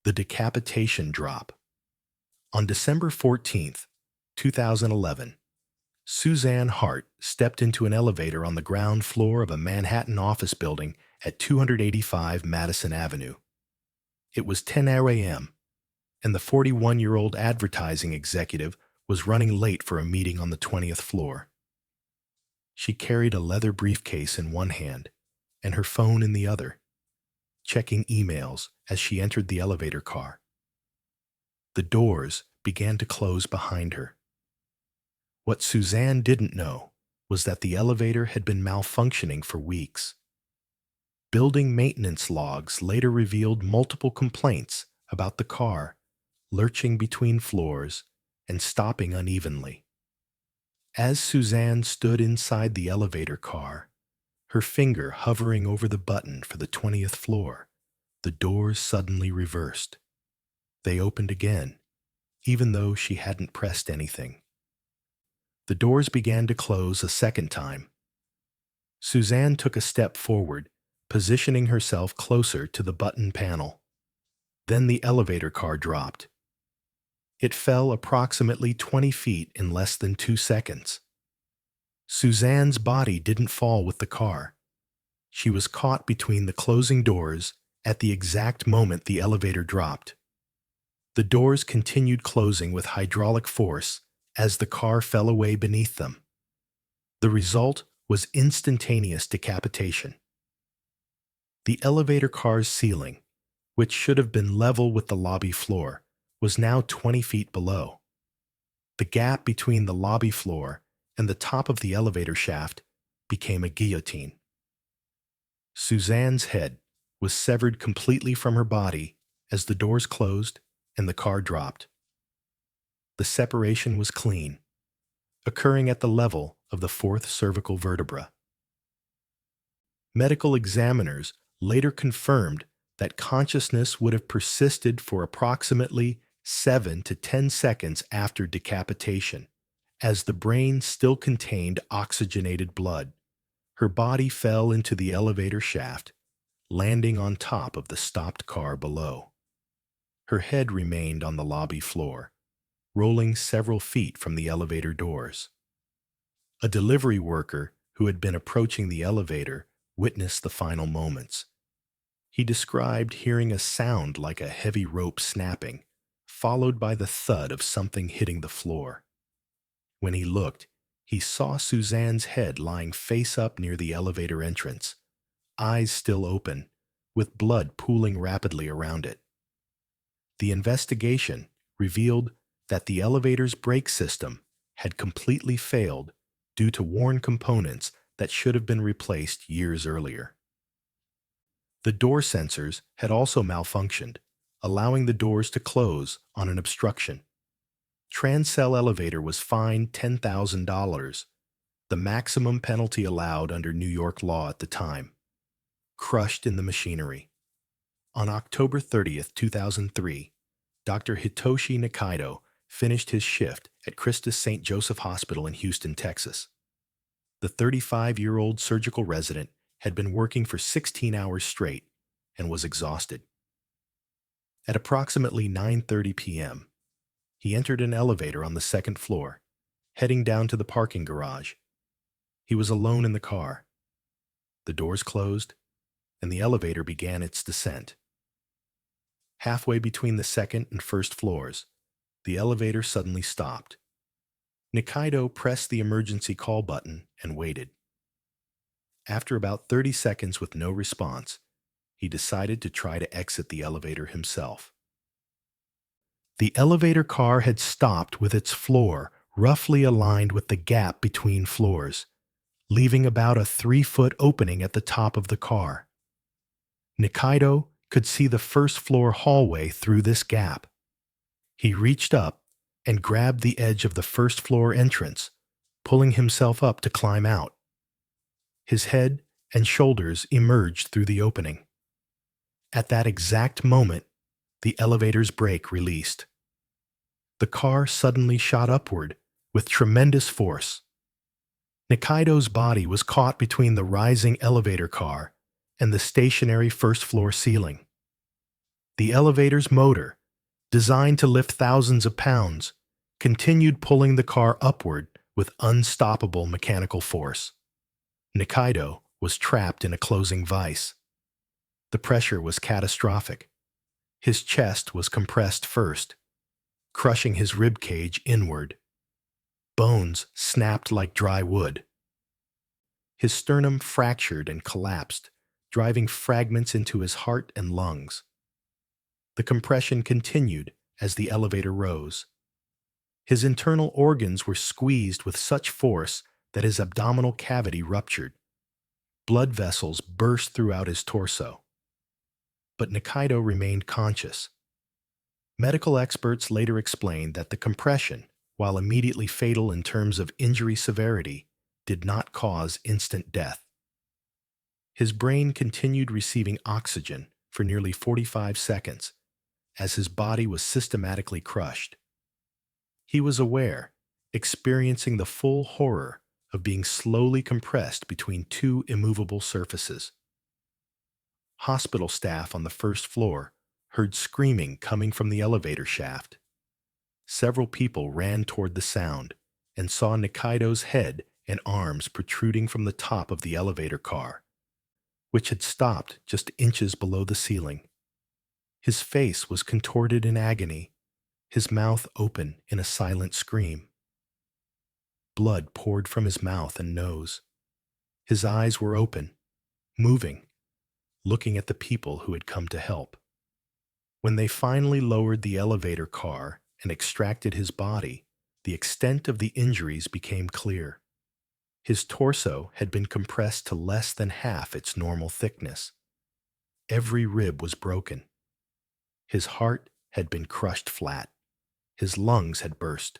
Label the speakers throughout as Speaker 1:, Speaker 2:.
Speaker 1: The Decapitation Drop. On December 14th, 2011, Suzanne Hart stepped into an elevator on the ground floor of a Manhattan office building at 285 Madison Avenue. It was 10 a.m., and the 41-year-old advertising executive was running late for a meeting on the 20th floor. She carried a leather briefcase in one hand and her phone in the other, checking emails as she entered the elevator car. The doors began to close behind her. What Suzanne didn't know was that the elevator had been malfunctioning for weeks. Building maintenance logs later revealed multiple complaints about the car lurching between floors and stopping unevenly. As Suzanne stood inside the elevator car, her finger hovering over the button for the 20th floor, the doors suddenly reversed. They opened again, even though she hadn't pressed anything. The doors began to close a second time. Suzanne took a step forward, positioning herself closer to the button panel. Then the elevator car dropped. It fell approximately 20 feet in less than 2 seconds. Suzanne's body didn't fall with the car. She was caught between the closing doors at the exact moment the elevator dropped. The doors continued closing with hydraulic force as the car fell away beneath them. The result was instantaneous decapitation. The elevator car's ceiling, which should have been level with the lobby floor, was now 20 feet below. The gap between the lobby floor and the top of the elevator shaft became a guillotine. Suzanne's head was severed completely from her body as the doors closed and the car dropped. The separation was clean, occurring at the level of the fourth cervical vertebra. Medical examiners later confirmed that consciousness would have persisted for approximately 7 to 10 seconds after decapitation, as the brain still contained oxygenated blood. Her body fell into the elevator shaft, landing on top of the stopped car below. Her head remained on the lobby floor, rolling several feet from the elevator doors. A delivery worker who had been approaching the elevator witnessed the final moments. He described hearing a sound like a heavy rope snapping, followed by the thud of something hitting the floor. When he looked, he saw Suzanne's head lying face up near the elevator entrance, eyes still open, with blood pooling rapidly around it. The investigation revealed that the elevator's brake system had completely failed due to worn components that should have been replaced years earlier. The door sensors had also malfunctioned, allowing the doors to close on an obstruction. Transcell Elevator was fined $10,000, the maximum penalty allowed under New York law at the time. Crushed in the machinery. On October 30th, 2003, Dr. Hitoshi Nikaidoh finished his shift at Christus St. Joseph Hospital in Houston, Texas. The 35-year-old surgical resident had been working for 16 hours straight and was exhausted. At approximately 9:30 p.m., he entered an elevator on the second floor, heading down to the parking garage. He was alone in the car. The doors closed, and the elevator began its descent. Halfway between the second and first floors, the elevator suddenly stopped. Nikaidoh pressed the emergency call button and waited. After about 30 seconds with no response, he decided to try to exit the elevator himself. The elevator car had stopped with its floor roughly aligned with the gap between floors, leaving about a 3-foot opening at the top of the car. Nikaidoh could see the first-floor hallway through this gap. He reached up and grabbed the edge of the first-floor entrance, pulling himself up to climb out. His head and shoulders emerged through the opening. At that exact moment, the elevator's brake released. The car suddenly shot upward with tremendous force. Nikaidoh's body was caught between the rising elevator car and the stationary first-floor ceiling. The elevator's motor, designed to lift thousands of pounds, continued pulling the car upward with unstoppable mechanical force. Nikaidoh was trapped in a closing vise. The pressure was catastrophic. His chest was compressed first, crushing his rib cage inward. Bones snapped like dry wood. His sternum fractured and collapsed, driving fragments into his heart and lungs. The compression continued as the elevator rose. His internal organs were squeezed with such force that his abdominal cavity ruptured. Blood vessels burst throughout his torso. But Nikaidoh remained conscious. Medical experts later explained that the compression, while immediately fatal in terms of injury severity, did not cause instant death. His brain continued receiving oxygen for nearly 45 seconds as his body was systematically crushed. He was aware, experiencing the full horror of being slowly compressed between two immovable surfaces. Hospital staff on the first floor heard screaming coming from the elevator shaft. Several people ran toward the sound and saw Nikaidoh's head and arms protruding from the top of the elevator car, which had stopped just inches below the ceiling. His face was contorted in agony, his mouth open in a silent scream. Blood poured from his mouth and nose. His eyes were open, moving, looking at the people who had come to help. When they finally lowered the elevator car and extracted his body, the extent of the injuries became clear. His torso had been compressed to less than half its normal thickness. Every rib was broken. His heart had been crushed flat. His lungs had burst.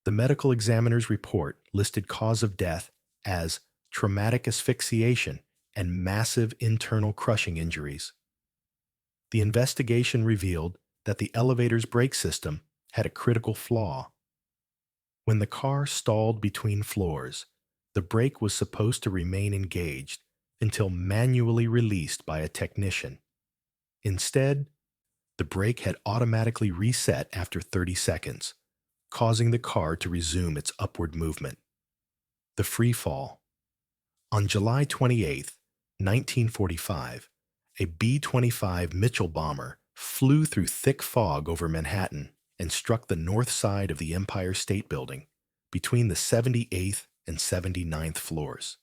Speaker 1: The medical examiner's report listed cause of death as traumatic asphyxiation and massive internal crushing injuries. The investigation revealed that the elevator's brake system had a critical flaw. When the car stalled between floors, the brake was supposed to remain engaged until manually released by a technician. Instead, the brake had automatically reset after 30 seconds, causing the car to resume its upward movement. The free fall. On July 28, 1945, a B-25 Mitchell bomber flew through thick fog over Manhattan and struck the north side of the Empire State Building between the 78th and 79th floors.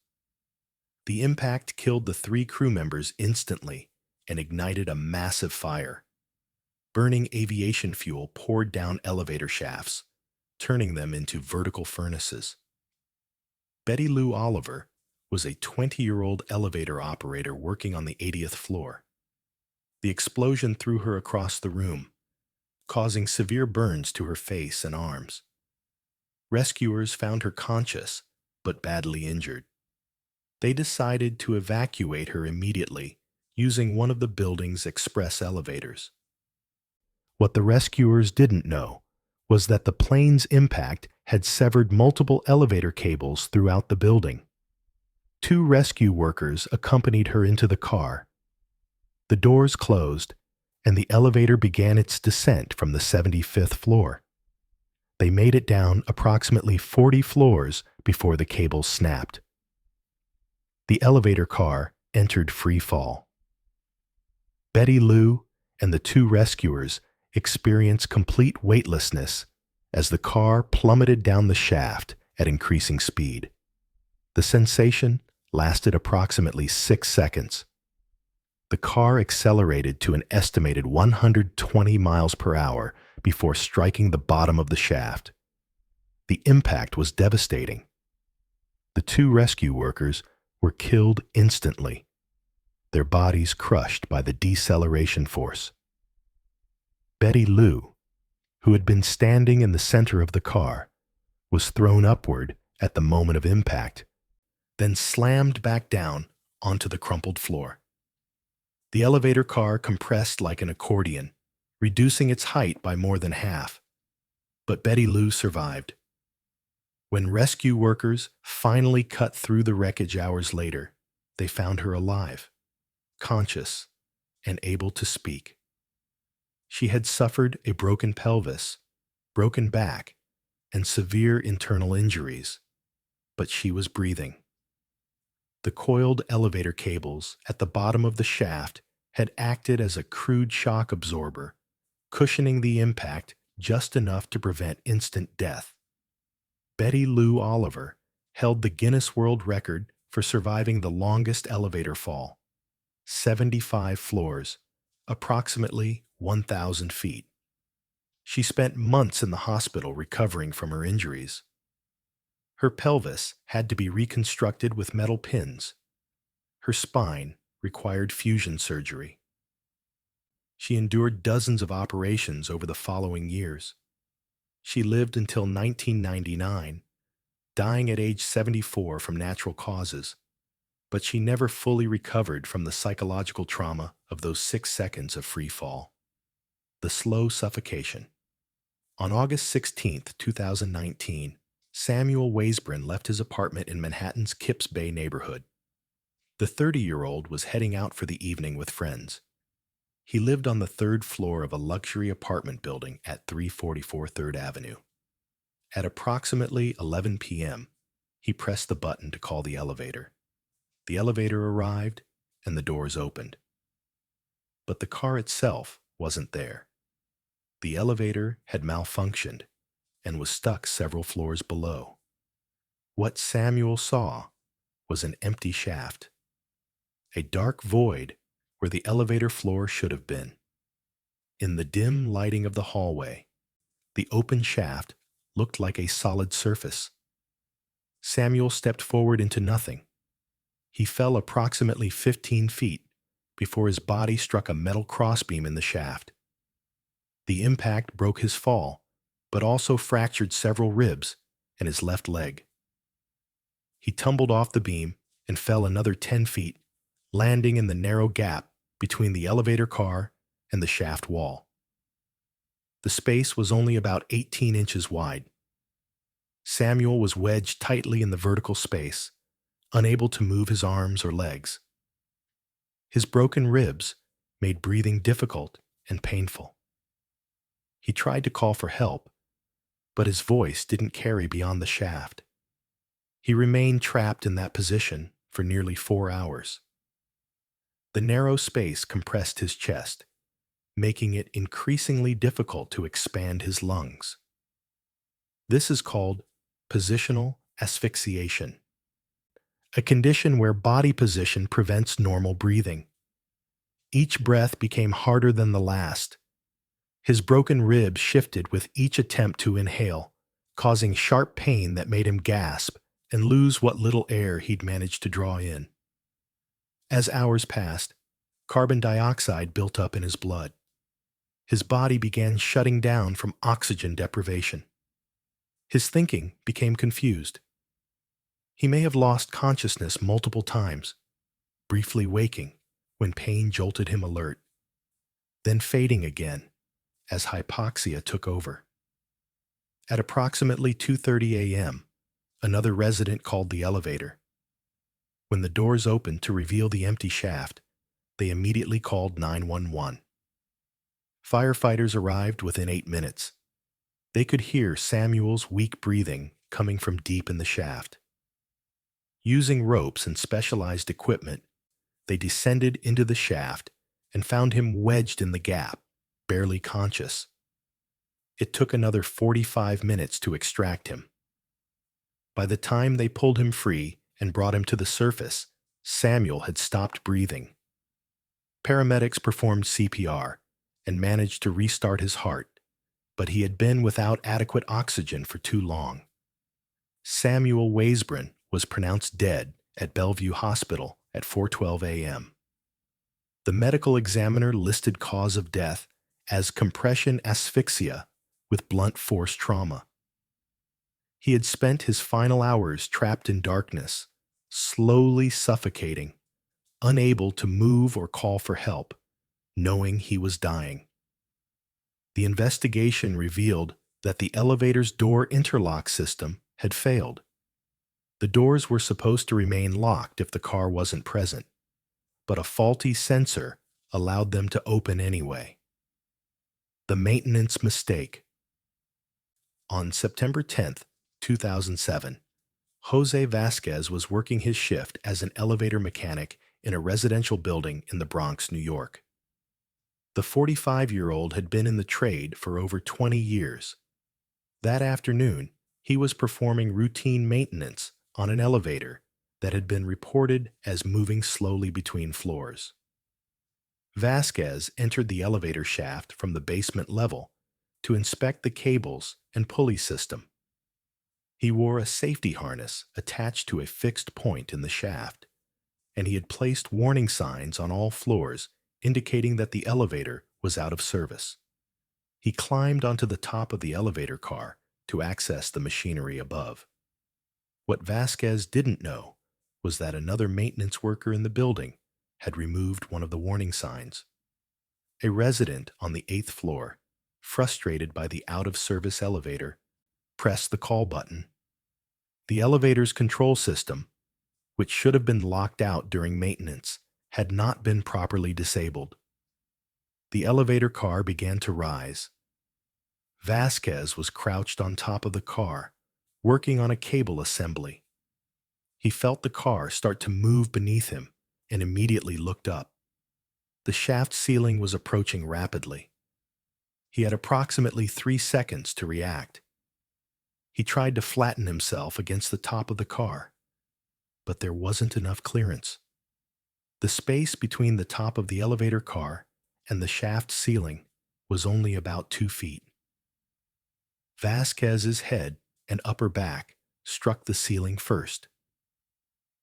Speaker 1: The impact killed the 3 crew members instantly and ignited a massive fire. Burning aviation fuel poured down elevator shafts, turning them into vertical furnaces. Betty Lou Oliver was a 20-year-old elevator operator working on the 80th floor. The explosion threw her across the room, causing severe burns to her face and arms. Rescuers found her conscious, but badly injured. They decided to evacuate her immediately using one of the building's express elevators. What the rescuers didn't know was that the plane's impact had severed multiple elevator cables throughout the building. 2 rescue workers accompanied her into the car. The doors closed, and the elevator began its descent from the 75th floor. They made it down approximately 40 floors before the cables snapped. The elevator car entered free fall. Betty Lou and the 2 rescuers experienced complete weightlessness as the car plummeted down the shaft at increasing speed. The sensation lasted approximately 6 seconds. The car accelerated to an estimated 120 miles per hour before striking the bottom of the shaft. The impact was devastating. The 2 rescue workers were killed instantly, their bodies crushed by the deceleration force. Betty Lou, who had been standing in the center of the car, was thrown upward at the moment of impact, then slammed back down onto the crumpled floor. The elevator car compressed like an accordion, reducing its height by more than half. But Betty Lou survived. When rescue workers finally cut through the wreckage hours later, they found her alive, conscious, and able to speak. She had suffered a broken pelvis, broken back, and severe internal injuries, but she was breathing. The coiled elevator cables at the bottom of the shaft had acted as a crude shock absorber, cushioning the impact just enough to prevent instant death. Betty Lou Oliver held the Guinness World Record for surviving the longest elevator fall, 75 floors, approximately 1,000 feet. She spent months in the hospital recovering from her injuries. Her pelvis had to be reconstructed with metal pins. Her spine required fusion surgery. She endured dozens of operations over the following years. She lived until 1999, dying at age 74 from natural causes, but she never fully recovered from the psychological trauma of those 6 seconds of free fall. The slow suffocation. On August 16, 2019, Samuel Waisbren left his apartment in Manhattan's Kips Bay neighborhood. The 30-year-old was heading out for the evening with friends. He lived on the 3rd floor of a luxury apartment building at 344 3rd Avenue. At approximately 11 p.m., he pressed the button to call the elevator. The elevator arrived, and the doors opened. But the car itself wasn't there. The elevator had malfunctioned and was stuck several floors below. What Samuel saw was an empty shaft, a dark void where the elevator floor should have been. In the dim lighting of the hallway, the open shaft looked like a solid surface. Samuel stepped forward into nothing. He fell approximately 15 feet before his body struck a metal crossbeam in the shaft. The impact broke his fall, but also fractured several ribs and his left leg. He tumbled off the beam and fell another 10 feet, landing in the narrow gap between the elevator car and the shaft wall. The space was only about 18 inches wide. Samuel was wedged tightly in the vertical space, unable to move his arms or legs. His broken ribs made breathing difficult and painful. He tried to call for help, but his voice didn't carry beyond the shaft. He remained trapped in that position for nearly 4 hours. The narrow space compressed his chest, making it increasingly difficult to expand his lungs. This is called positional asphyxiation, a condition where body position prevents normal breathing. Each breath became harder than the last. His broken ribs shifted with each attempt to inhale, causing sharp pain that made him gasp and lose what little air he'd managed to draw in. As hours passed, carbon dioxide built up in his blood. His body began shutting down from oxygen deprivation. His thinking became confused. He may have lost consciousness multiple times, briefly waking when pain jolted him alert, then fading again as hypoxia took over. At approximately 2:30 a.m., another resident called the elevator. When the doors opened to reveal the empty shaft, they immediately called 911. Firefighters arrived within 8 minutes. They could hear Samuel's weak breathing coming from deep in the shaft. Using ropes and specialized equipment, they descended into the shaft and found him wedged in the gap, barely conscious. It took another 45 minutes to extract him. By the time they pulled him free and brought him to the surface, Samuel had stopped breathing. Paramedics performed CPR and managed to restart his heart, but he had been without adequate oxygen for too long. Samuel Waisbren was pronounced dead at Bellevue Hospital at 4:12 a.m. The medical examiner listed cause of death as compression asphyxia with blunt force trauma. He had spent his final hours trapped in darkness, slowly suffocating, unable to move or call for help, knowing he was dying. The investigation revealed that the elevator's door interlock system had failed. The doors were supposed to remain locked if the car wasn't present, but a faulty sensor allowed them to open anyway. The maintenance mistake. On September 10th, 2007, Jose Vasquez was working his shift as an elevator mechanic in a residential building in the Bronx, New York. The 45-year-old had been in the trade for over 20 years. That afternoon, he was performing routine maintenance on an elevator that had been reported as moving slowly between floors. Vasquez entered the elevator shaft from the basement level to inspect the cables and pulley system. He wore a safety harness attached to a fixed point in the shaft, and he had placed warning signs on all floors indicating that the elevator was out of service. He climbed onto the top of the elevator car to access the machinery above. What Vasquez didn't know was that another maintenance worker in the building had removed one of the warning signs. A resident on the 8th floor, frustrated by the out-of-service elevator, pressed the call button. The elevator's control system, which should have been locked out during maintenance, had not been properly disabled. The elevator car began to rise. Vasquez was crouched on top of the car, working on a cable assembly. He felt the car start to move beneath him and immediately looked up. The shaft ceiling was approaching rapidly. He had approximately 3 seconds to react. He tried to flatten himself against the top of the car, but there wasn't enough clearance. The space between the top of the elevator car and the shaft ceiling was only about 2 feet. Vasquez's head and upper back struck the ceiling first.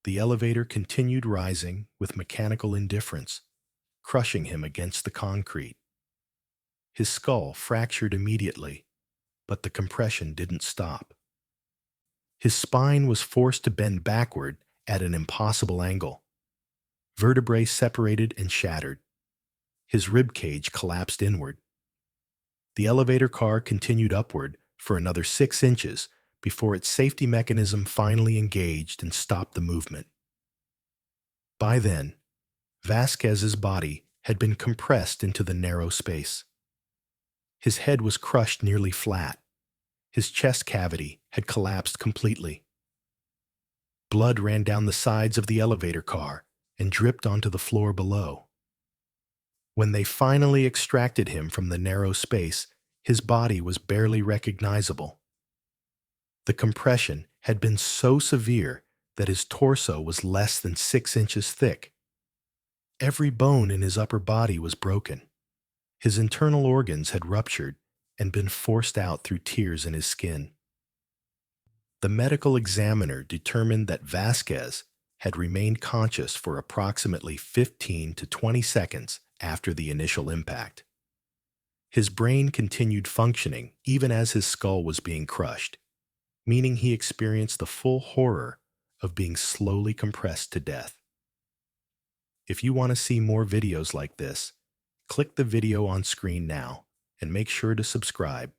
Speaker 1: The elevator continued rising with mechanical indifference, crushing him against the concrete. His skull fractured immediately, but the compression didn't stop. His spine was forced to bend backward at an impossible angle. Vertebrae separated and shattered. His rib cage collapsed inward. The elevator car continued upward for another 6 inches before its safety mechanism finally engaged and stopped the movement. By then, Vasquez's body had been compressed into the narrow space. His head was crushed nearly flat. His chest cavity had collapsed completely. Blood ran down the sides of the elevator car and dripped onto the floor below. When they finally extracted him from the narrow space, his body was barely recognizable. The compression had been so severe that his torso was less than 6 inches thick. Every bone in his upper body was broken. His internal organs had ruptured and been forced out through tears in his skin. The medical examiner determined that Vasquez had remained conscious for approximately 15 to 20 seconds after the initial impact. His brain continued functioning even as his skull was being crushed, meaning he experienced the full horror of being slowly compressed to death. If you want to see more videos like this, click the video on screen now and make sure to subscribe.